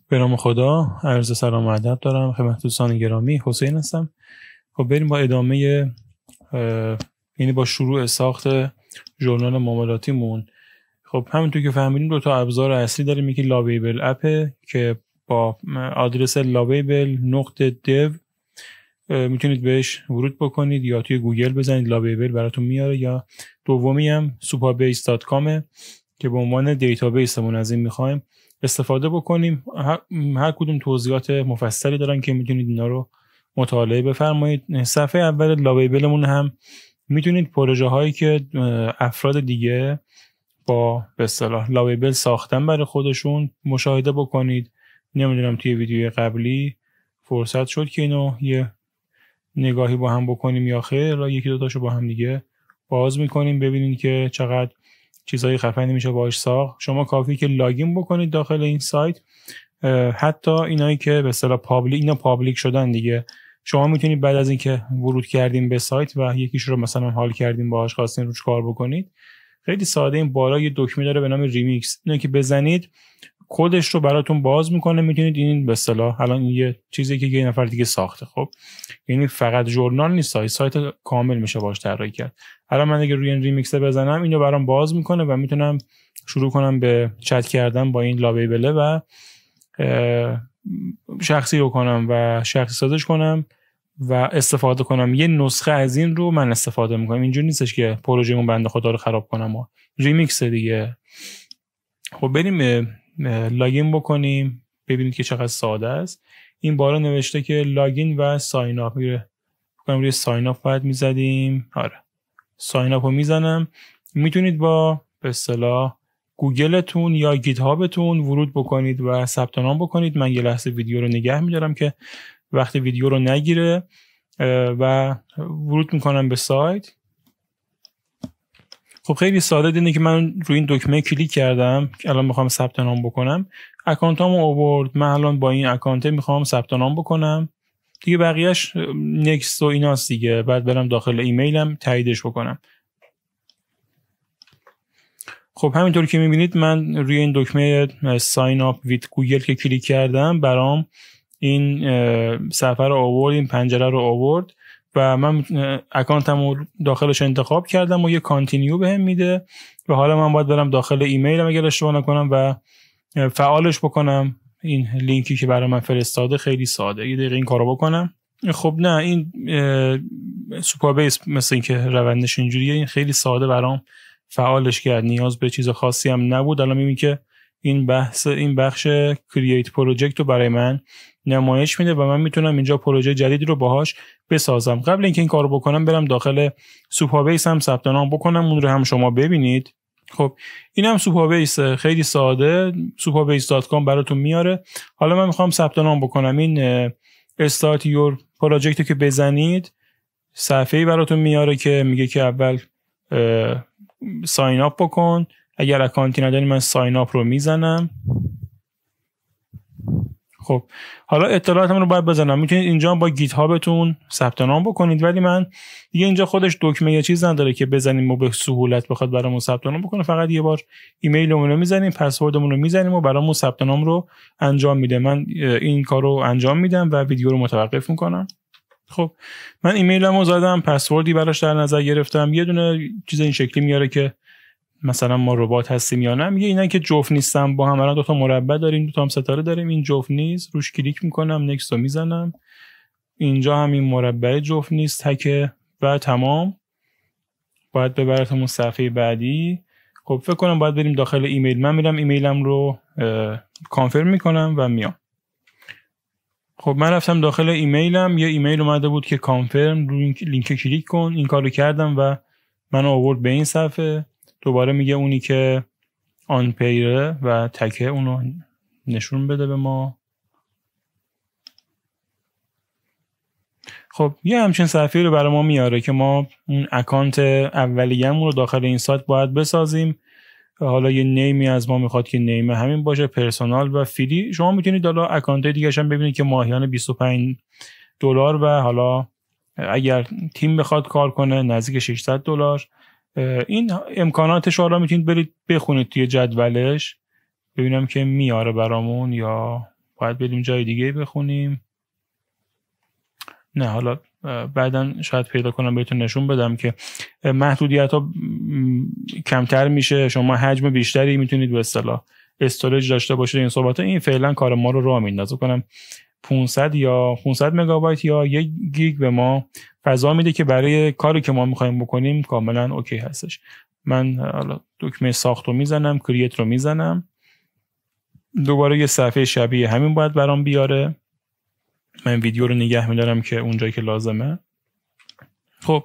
به نام خدا، عرض سلام و ادب دارم خدمت دوستان گرامی. حسین هستم. خب بریم با ادامه یعنی با شروع ساخت ژورنال معاملاتیمون. خب همونطور که فهمیدیم دو تا ابزار اصلی داریم. یکی لاویبل اپه که با آدرس لاویبل.dev میتونید بهش ورود بکنید یا توی گوگل بزنید لاویبل براتون میاره، یا دومی هم supabase.com که به عنوان دیتابیسمون از این میخوایم استفاده بکنیم. هر کدوم توضیحات مفصلی دارن که میتونید اینا رو مطالعه بفرمایید. صفحه اول لاویبلمون هم میتونید پروژه هایی که افراد دیگه با به اصطلاح لاویبل ساختن برای خودشون مشاهده بکنید. نمیدونم توی ویدیوی قبلی فرصت شد که اینو یه نگاهی با هم بکنیم یا خیر، یکی دو تاشو با هم دیگه باز میکنیم ببینید که چقدر چیزای خفنی میشه باهاش ساخت. شما کافی که لاگین بکنید داخل این سایت. حتی اینایی که به اصطلاح پابلیک شدن دیگه، شما میتونید بعد از اینکه ورود کردیم به سایت و یکیش رو مثلا حال کردیم باهاش خواستین روش کار بکنید، خیلی ساده این بالا یه دکمه داره به نام ریمیکس. اینو که بزنید کدش رو براتون باز میکنه. میتونید این به اصطلاح الان یه چیزی که یه نفر دیگه ساخته، خب یعنی فقط ژورنال نیست، سایت کامل میشه باهاش طراحی کرد. الان من اگه روی این ریمیکس بزنم اینو برام باز میکنه و میتونم شروع کنم به چت کردن با این لاویبل و شخصی رو کنم و شخصی سازش کنم و استفاده کنم. یه نسخه از این رو من استفاده میکنم. اینجوری نیستش که پروژه‌مون بنده خدا رو خراب کنم و ریمیکس دیگه. خب بریم لاگین بکنیم ببینید که چقدر ساده است. این بالا نوشته که لاگین و ساین اپ. روی ساین اپ باید میزدیم. آره ساین اپ رو میزنم. میتونید با به اصطلاح گوگلتون یا گیت هابتون ورود بکنید و ثبت نام بکنید. من یه لحظه ویدیو رو نگه میدارم که وقتی ویدیو رو نگیره و ورود میکنم به سایت. خب خیلی ساده دیدین که من روی این دکمه کلیک کردم که الان میخوام ثبت نام بکنم. اکانتامو آورد. من الان با این اکانت میخوام ثبت نام بکنم دیگه. بقیهش نکست و ایناست دیگه. بعد برم داخل ایمیلم تاییدش بکنم. خب همینطور که میبینید من روی این دکمه ساین اپ ویت گوگل که کلیک کردم برام این صفحه رو آورد، این پنجره رو آورد و من اکانتم رو داخلش انتخاب کردم و یه کانتینیو بهم میده و حالا من باید برم داخل ایمیلم اگر اشتباه نکنم و فعالش بکنم. این لینکی که برای من فرستاده خیلی ساده. یه دقیقه این کارو بکنم. خب نه این سوپابیس مثل این که روندش اینجوریه. این خیلی ساده برام فعالش کرد. نیاز به چیز خاصی هم نبود. الان میبینید که این بخش کرییت پروژکت رو برای من نمایش میده و من میتونم اینجا پروژه جدیدی رو باهاش بسازم. قبل اینکه این کارو بکنم برم داخل سوپابیس هم ثبت نام بکنم. اون رو هم شما ببینید. خب این هم سوپابیس، خیلی ساده. supabase.com براتون میاره. حالا من میخوام ثبت نام بکنم. این استارت یور پروژکت که بزنید صفحه‌ای براتون میاره که میگه که اول ساین اپ بکن. اگر اکانتی نداری من ساین اپ رو میزنم. خب حالا اطلاعاتم رو باید بزنم. میتونید اینجا با گیت هابتون ثبت نام بکنید، ولی من دیگه اینجا خودش دکمه یه چیز نداره که بزنیم و به سهولت بخواد برامون ثبت نام بکنه. فقط یه بار ایمیلمون رو میزنیم، پسوردمون رو میزنیم و برامون ثبت نام رو انجام میده. من این کارو انجام میدم و ویدیو رو متوقف میکنم. خب من ایمیلمو زدم، پسوردی براش در نظر گرفتم. یه دونه چیز این شکلی میاره که مثلا ما ربات هستیم یا نه. میگه اینا که جفت نیستن با هم. الان دو تا مربع داریم، دو تا هم ستاره داریم. این جفت نیست. روش کلیک میکنم، نکست رو میزنم. اینجا هم این مربع جفت نیست، تکه و تمام. باید ببرتمون صفحه بعدی. خب فکر کنم باید بریم داخل ایمیل. من میرم ایمیلم رو کانفرم میکنم و میام. خب من رفتم داخل ایمیلم. یه ایمیل اومده بود که کانفرم، روی لینک کلیک کن. این کارو کردم و منو آورد به این صفحه. دوباره میگه اونی که آن پیره و تکه اونو نشون بده به ما. خب یه همچین صفحه رو برای ما میاره که ما اون اکانت اولیه‌مون رو داخل این سایت باید بسازیم. حالا یه نیمی از ما میخواد که نیم همین باشه، پرسونال و فری. شما میتونید حالا اکانت دیگه هم ببینید که ماهیانه $25 و حالا اگر تیم بخواد کار کنه نزدیک $600. این امکاناتش رو میتونید برید بخونید توی جدولش ببینم که میاره برامون یا باید بریم جای دیگه بخونیم. نه حالا بعداً شاید پیدا کنم بهتون نشون بدم که محدودیت ها کمتر میشه، شما حجم بیشتری میتونید به اصطلاح استوریج داشته باشید. این صحبت ها این فعلا کار ما رو راه میندازه. کنم 500 مگابایت یا 1 گیگ به ما فضا میده که برای کاری که ما میخوایم بکنیم کاملا اوکی هستش. من حالا دکمه ساخت رو میزنم، کرییت رو میزنم، دوباره یه صفحه شبیه همین باید برام بیاره. من ویدیو رو نگه میدارم که اونجایی که لازمه. خب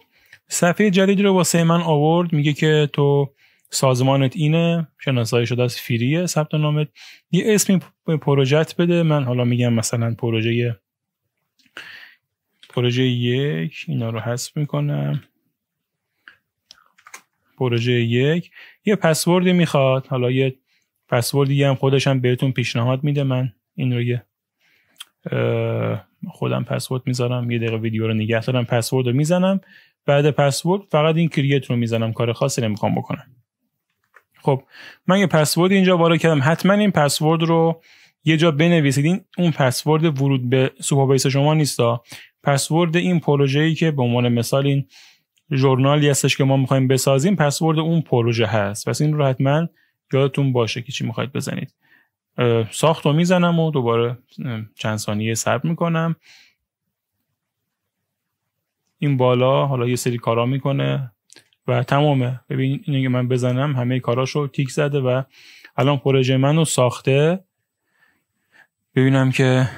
صفحه جدید رو واسه من آورد، میگه که تو سازمانت اینه، شناسایی شده از فریه، ثبت نامت، یه اسمی پروژت بده. من حالا میگم مثلا پروژه 1، اینا رو حذف میکنم. پروژه 1 یه پسوردی میخواد، حالا یه پسوردی هم خودش هم بهتون پیشنهاد میده. من این رو یه خودم پسورد میذارم، یه دقیقه ویدیو رو نگه دارم، پسورد رو میزنم. بعد پسورد فقط این کرییت رو میزنم، کار خاصی نمیخوام بکنم. خب من یه پسورد اینجا وارد کردم. حتما این پسورد رو یه جا بنویسید. این اون پسورد ورود به سوپابیس شما نیستا، پسورد این پروژه‌ای که به عنوان مثال این ژورنالی هستش که ما میخوایم بسازیم، پسورد اون پروژه هست. پس این رو حتما یادتون باشه که چی میخواید بزنید. ساخت رو میزنم و دوباره چند ثانیه صبر میکنم. این بالا حالا یه سری کارا میکنه و تمامه. ببین اینو که من بزنم همه کاراشو تیک زده و الان پروژه منو ساخته. ببینم که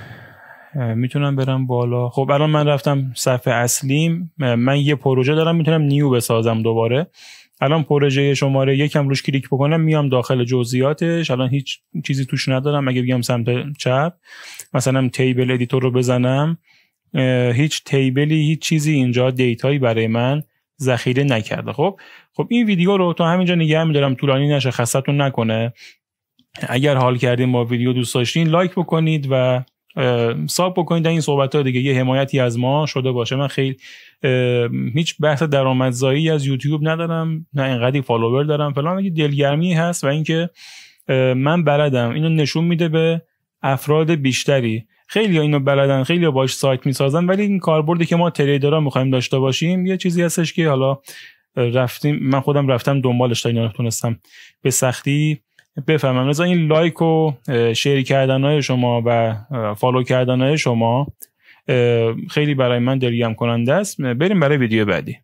میتونم برم بالا. خب الان من رفتم صفحه اصلیم. من یه پروژه دارم، میتونم نیو بسازم دوباره. الان پروژه شماره 1 روش کلیک بکنم، میام داخل جزئیاتش. الان هیچ چیزی توش ندارم. اگه بیام سمت چپ مثلا تیبل ادیتور رو بزنم، هیچ تیبلی، هیچ چیزی اینجا دیتایی برای من ذخیره نکرده. خب این ویدیو رو تا همینجا نگه می‌دارم، طولانی نشه، خستتون نکنه. اگر حال کردین با ویدیو، دوست داشتین، لایک بکنید و ساب بکنید. در این صحبت‌ها دیگه یه حمایتی از ما شده باشه. من خیلی هیچ بحث درآمدزایی از یوتیوب ندارم، نه اینقدر فالوور دارم فلان. یه دلگرمی هست و اینکه من بلدم. اینو نشون میده به افراد بیشتری. خیلی اینو بلدن، خیلی باش سایت میسازن، ولی این کاربردی که ما تریدرها می‌خوایم داشته باشیم یه چیزی هستش که حالا من خودم رفتم دنبالش تا اینا تونستم به سختی بفهمم. مثلا این لایک و شیر کردن‌های شما و فالو کردن‌های شما خیلی برای من دلگرم کننده است. بریم برای ویدیو بعدی.